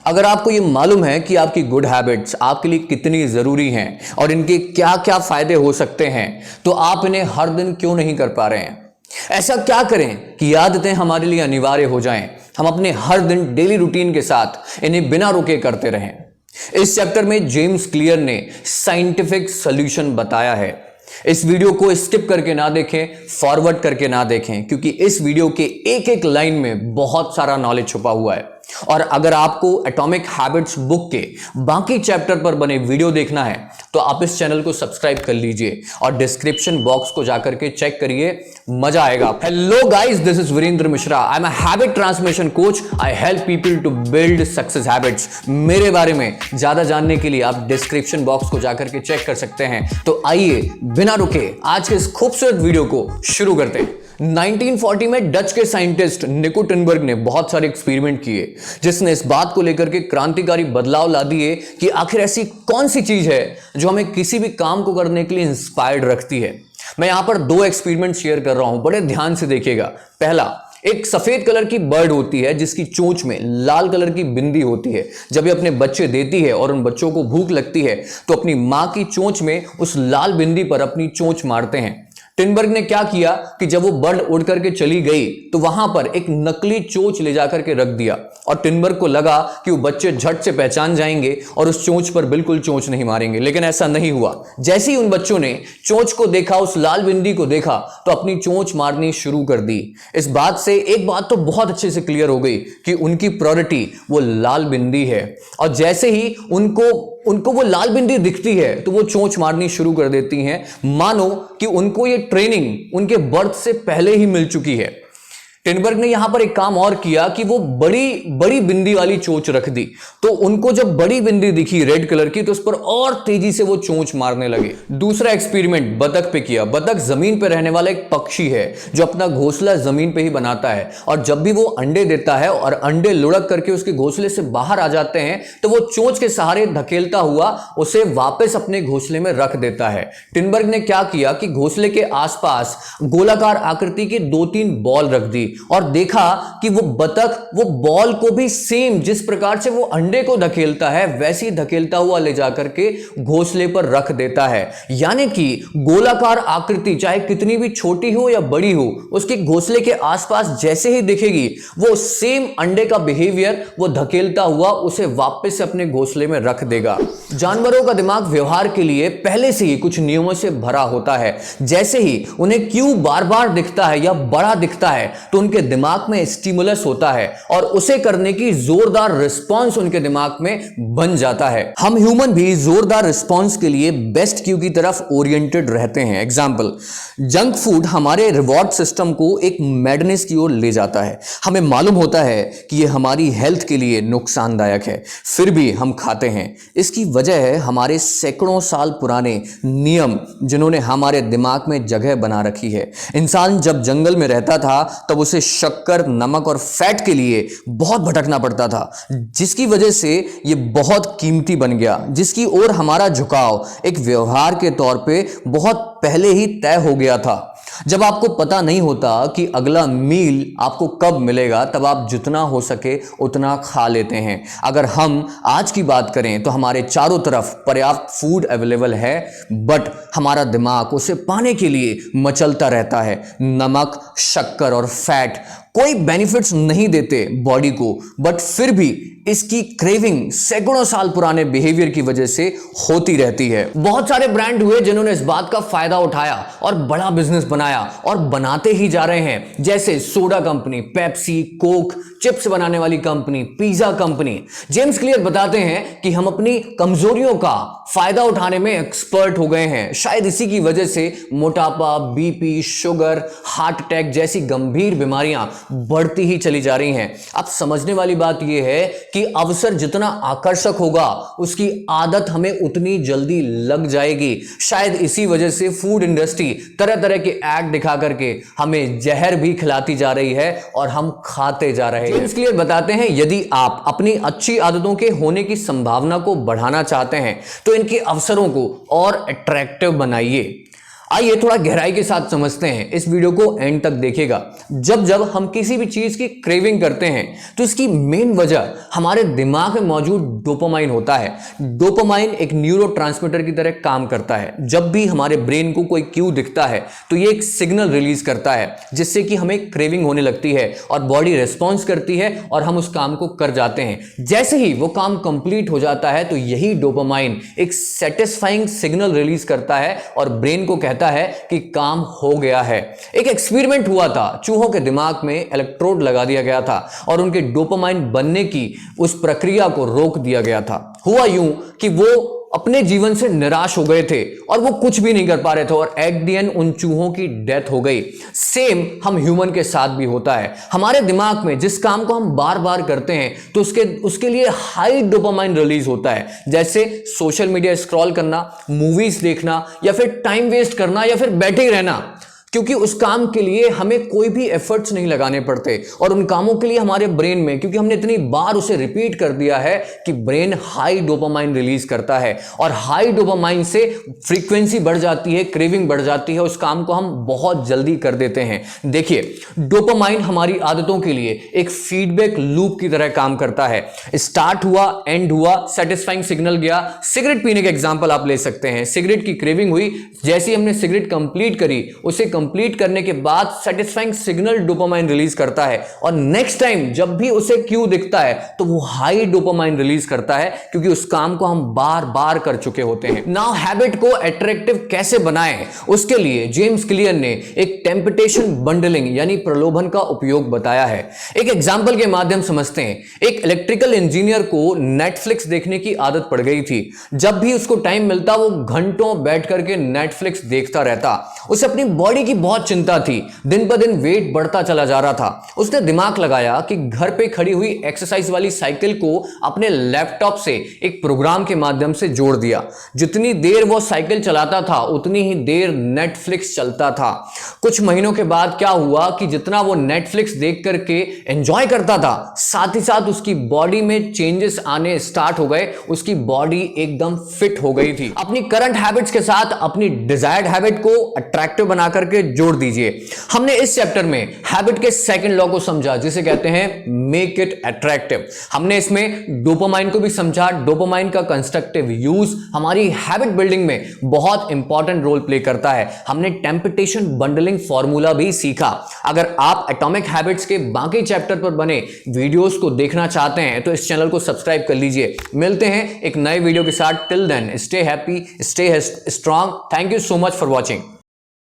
अगर आपको ये मालूम है कि आपकी गुड हैबिट्स आपके लिए कितनी जरूरी हैं और इनके क्या क्या फायदे हो सकते हैं, तो आप इन्हें हर दिन क्यों नहीं कर पा रहे हैं? ऐसा क्या करें कि आदतें हमारे लिए अनिवार्य हो जाएं, हम अपने हर दिन डेली रूटीन के साथ इन्हें बिना रुके करते रहें। इस चैप्टर में जेम्स क्लियर ने साइंटिफिक सॉल्यूशन बताया है। इस वीडियो को स्किप करके ना देखें, फॉरवर्ड करके ना देखें, क्योंकि इस वीडियो के एक एक लाइन में बहुत सारा नॉलेज छुपा हुआ है। और अगर आपको एटॉमिक हैबिट्स बुक के बाकी चैप्टर पर बने वीडियो देखना है तो आप इस चैनल को सब्सक्राइब कर लीजिए और डिस्क्रिप्शन बॉक्स को जाकर के चेक करिए, मजा आएगा। Hello guys, this is Virendra Mishra. I am a habit transformation coach. I help people to build success habits. मेरे बारे में ज्यादा जानने के लिए आप डिस्क्रिप्शन बॉक्स को जाकर के चेक कर सकते हैं। तो आइए बिना रुके आज के इस खूबसूरत वीडियो को शुरू करते हैं। 1940 में डच के साइंटिस्ट निको टिनबर्ग ने बहुत सारे एक्सपेरिमेंट किए, जिसने इस बात को लेकर के क्रांतिकारी बदलाव ला दिए कि आखिर ऐसी कौन सी चीज है जो हमें किसी भी काम को करने के लिए इंस्पायर्ड रखती है। मैं यहां पर दो एक्सपेरिमेंट शेयर कर रहा हूं, बड़े ध्यान से देखिएगा। पहला, एक सफेद कलर की बर्ड होती है जिसकी चोंच में लाल कलर की बिंदी होती है। जब ये अपने बच्चे देती है और उन बच्चों को भूख लगती है तो अपनी मां की चोंच में उस लाल बिंदी पर अपनी चोंच मारते हैं। टिनबर्ग ने क्या किया कि जब वो बर्ड उड़ करके चली गई तो वहां पर एक नकली चोंच ले जाकर के रख दिया, और टिनबर्ग को लगा कि वो बच्चे झट से पहचान जाएंगे और उस चोंच पर बिल्कुल चोंच नहीं मारेंगे। लेकिन ऐसा नहीं हुआ। जैसे ही उन बच्चों ने चोंच को देखा, उस लाल बिंदी को देखा, तो अपनी चोंच मारनी शुरू कर दी। इस बात से एक बात तो बहुत अच्छे से क्लियर हो गई कि उनकी प्रायोरिटी वो लाल बिंदी है, और जैसे ही उनको वो लाल बिंदी दिखती है तो वो चोंच मारनी शुरू कर देती हैं, मानो कि उनको ये ट्रेनिंग उनके बर्थ से पहले ही मिल चुकी है। टिनबर्ग ने यहां पर एक काम और किया कि वो बड़ी बिंदी वाली चोंच रख दी। तो उनको जब बड़ी बिंदी दिखी रेड कलर की तो उस पर और तेजी से वो चोंच मारने लगे। दूसरा एक्सपेरिमेंट बतख पे किया। बतख जमीन पे रहने वाला एक पक्षी है जो अपना घोंसला जमीन पे ही बनाता है, और जब भी वो अंडे देता है और अंडे लुढ़क करके उसके घोंसले से बाहर आ जाते हैं तो वो चोंच के सहारे धकेलता हुआ उसे वापस अपने घोंसले में रख देता है। टिनबर्ग ने क्या किया कि घोंसले के आसपास गोलाकार आकृति के 2-3 बॉल रख दी और देखा कि वो बतख वो बॉल को भी सेम जिस प्रकार से वो अंडे को धकेलता है वैसे ही धकेलता हुआ ले जाकर के घोंसले पर रख देता है। यानी कि गोलाकार आकृति चाहे कितनी भी छोटी हो या बड़ी हो, उसके घोंसले के आसपास जैसे ही दिखेगी वो सेम अंडे का बिहेवियर वो धकेलता हुआ उसे वापस से अपने घोंसले में रख देगा। जानवरों का दिमाग व्यवहार के लिए पहले से ही कुछ नियमों से भरा होता है। जैसे ही उन्हें क्यों बार बार दिखता है या बड़ा दिखता है तो उनके दिमाग में स्टिमुलस होता है और उसे करने की जोरदार रिस्पांस उनके दिमाग में बन जाता है। हम ह्यूमन भी जोरदार रिस्पांस के लिए बेस्ट क्यू की तरफ ओरिएंटेड रहते हैं। एग्जांपल, जंक फूड हमारे रिवॉर्ड सिस्टम को एक मैडनेस की ओर ले जाता है। हमें मालूम होता है कि यह हमारी हेल्थ के लिए नुकसानदायक है, फिर भी हम खाते हैं। इसकी वजह है हमारे सैकड़ों साल पुराने नियम जिन्होंने हमारे दिमाग में जगह बना रखी है। इंसान जब जंगल में रहता था तब उसे शक्कर, नमक और फैट के लिए बहुत भटकना पड़ता था, जिसकी वजह से यह बहुत कीमती बन गया, जिसकी ओर हमारा झुकाव एक व्यवहार के तौर पे बहुत पहले ही तय हो गया था। जब आपको पता नहीं होता कि अगला मील आपको कब मिलेगा, तब आप जितना हो सके उतना खा लेते हैं। अगर हम आज की बात करें तो हमारे चारों तरफ पर्याप्त फूड अवेलेबल है, बट हमारा दिमाग उसे पाने के लिए मचलता रहता है। नमक, शक्कर और फैट कोई बेनिफिट्स नहीं देते बॉडी को, बट फिर भी इसकी क्रेविंग सैकड़ों साल पुराने बिहेवियर की वजह से होती रहती है। बहुत सारे ब्रांड हुए जिन्होंने इस बात का फायदा उठाया और बड़ा बिजनेस बनाया और बनाते ही जा रहे हैं, जैसे soda company, Pepsi, Coke, chips बनाने वाली company, pizza company. James clear बताते हैं कि हम अपनी कमजोरियों का फायदा उठाने में एक्सपर्ट हो गए हैं। शायद इसी की वजह से मोटापा, बीपी, शुगर, हार्ट अटैक जैसी गंभीर बीमारियां बढ़ती ही चली जा रही हैं। अब समझने वाली बात यह है कि अवसर जितना आकर्षक होगा उसकी आदत हमें उतनी जल्दी लग जाएगी। शायद इसी वजह से फूड इंडस्ट्री तरह तरह के ऐड दिखा करके हमें जहर भी खिलाती जा रही है और हम खाते जा रहे हैं। इसलिए बताते हैं, यदि आप अपनी अच्छी आदतों के होने की संभावना को बढ़ाना चाहते हैं तो इनके अवसरों को और अट्रैक्टिव बनाइए। आइए थोड़ा गहराई के साथ समझते हैं, इस वीडियो को एंड तक देखिएगा। जब जब हम किसी भी चीज की क्रेविंग करते हैं तो इसकी मेन वजह हमारे दिमाग में मौजूद डोपामाइन होता है। डोपामाइन एक न्यूरोट्रांसमीटर की तरह काम करता है। जब भी हमारे ब्रेन को कोई क्यू दिखता है तो ये एक सिग्नल रिलीज करता है जिससे कि हमें क्रेविंग होने लगती है और बॉडी रिस्पॉन्स करती है और हम उस काम को कर जाते हैं। जैसे ही वो काम कंप्लीट हो जाता है तो यही डोपामाइन एक सेटिस्फाइंग सिग्नल रिलीज करता है और ब्रेन को कहता है कि काम हो गया है। एक एक्सपेरिमेंट हुआ था, चूहों के दिमाग में इलेक्ट्रोड लगा दिया गया था और उनके डोपामाइन बनने की उस प्रक्रिया को रोक दिया गया था। हुआ यूं कि वो अपने जीवन से निराश हो गए थे और वो कुछ भी नहीं कर पा रहे थे और एट द एंड उन चूहों की डेथ हो गई। सेम हम ह्यूमन के साथ भी होता है। हमारे दिमाग में जिस काम को हम बार बार करते हैं तो उसके लिए हाई डोपामाइन रिलीज होता है, जैसे सोशल मीडिया स्क्रॉल करना, मूवीज देखना या फिर टाइम वेस्ट करना या फिर बैठे ही रहना, क्योंकि उस काम के लिए हमें कोई भी एफर्ट्स नहीं लगाने पड़ते और उन कामों के लिए हमारे ब्रेन में, क्योंकि हमने इतनी बार उसे रिपीट कर दिया है कि ब्रेन हाई डोपामाइन रिलीज करता है और हाई डोपामाइन से फ्रीक्वेंसी बढ़ जाती है, क्रेविंग बढ़ जाती है, उस काम को हम बहुत जल्दी कर देते हैं। देखिए, डोपामाइन हमारी आदतों के लिए एक फीडबैक लूप की तरह काम करता है। स्टार्ट हुआ, एंड हुआ, सेटिस्फाइंग सिग्नल गया। सिगरेट पीने का एग्जांपल आप ले सकते हैं। सिगरेट की क्रेविंग हुई, जैसे ही हमने सिगरेट कंप्लीट करी, उसे कंप्लीट करने के बाद सेटिस्फाइंग सिग्नल डोपामाइन रिलीज करता है और नेक्स्ट टाइम जब भी उसे क्यू दिखता है तो वो हाई डोपामाइन रिलीज करता है, क्योंकि उस काम को हम बार बार कर चुके होते हैं। नाउ हैबिट को अट्रैक्टिव कैसे बनाएं, उसके लिए जेम्स क्लियर ने एक टेम्पटेशन बंडलिंग यानी प्रलोभन का उपयोग बताया है। एक एग्जांपल के माध्यम समझते हैं। एक इलेक्ट्रिकल इंजीनियर को नेटफ्लिक्स देखने की आदत पड़ गई थी। जब भी उसको टाइम मिलता वो घंटों बैठ करके नेटफ्लिक्स देखता रहता। उसे अपनी बॉडी की बहुत चिंता थी, दिन ब दिन वेट बढ़ता चला जा रहा था। उसने दिमाग लगाया कि घर पे खड़ी हुई एक्सरसाइज वाली साइकिल को अपने लैपटॉप से एक प्रोग्राम के माध्यम से जोड़ दिया। जितनी देर वो साइकिल चलाता था उतनी ही देर नेटफ्लिक्स चलता था। कुछ महीनों के बाद क्या हुआ कि जितना वो नेटफ्लिक्स देख करके एंजॉय करता था, साथ ही साथ उसकी बॉडी में चेंजेस आने स्टार्ट हो गए। उसकी बॉडी एकदम फिट हो गई थी। अपनी करंट हैबिट्स के साथ अपनी डिजायर्ड हैबिट को अट्रैक्टिव बना करके जोड़ दीजिए। हमने इस चैप्टर में हैबिट के सेकंड लॉ को समझा, जिसे कहते हैं मेक इट अट्रैक्टिव। हमने इसमें डोपामाइन को भी समझा। डोपामाइन का कंस्ट्रक्टिव यूज हमारी हैबिट बिल्डिंग में बहुत इंपॉर्टेंट रोल प्ले करता है। हमने टेम्पटेशन बंडलिंग फॉर्मूला भी सीखा। अगर आप एटॉमिक हैबिट्स के बाकी चैप्टर पर बने वीडियोस को देखना चाहते हैं तो इस चैनल को सब्सक्राइब कर लीजिए। मिलते हैं एक नए वीडियो के साथ। Till then stay happy, stay strong. Thank you so much for watching.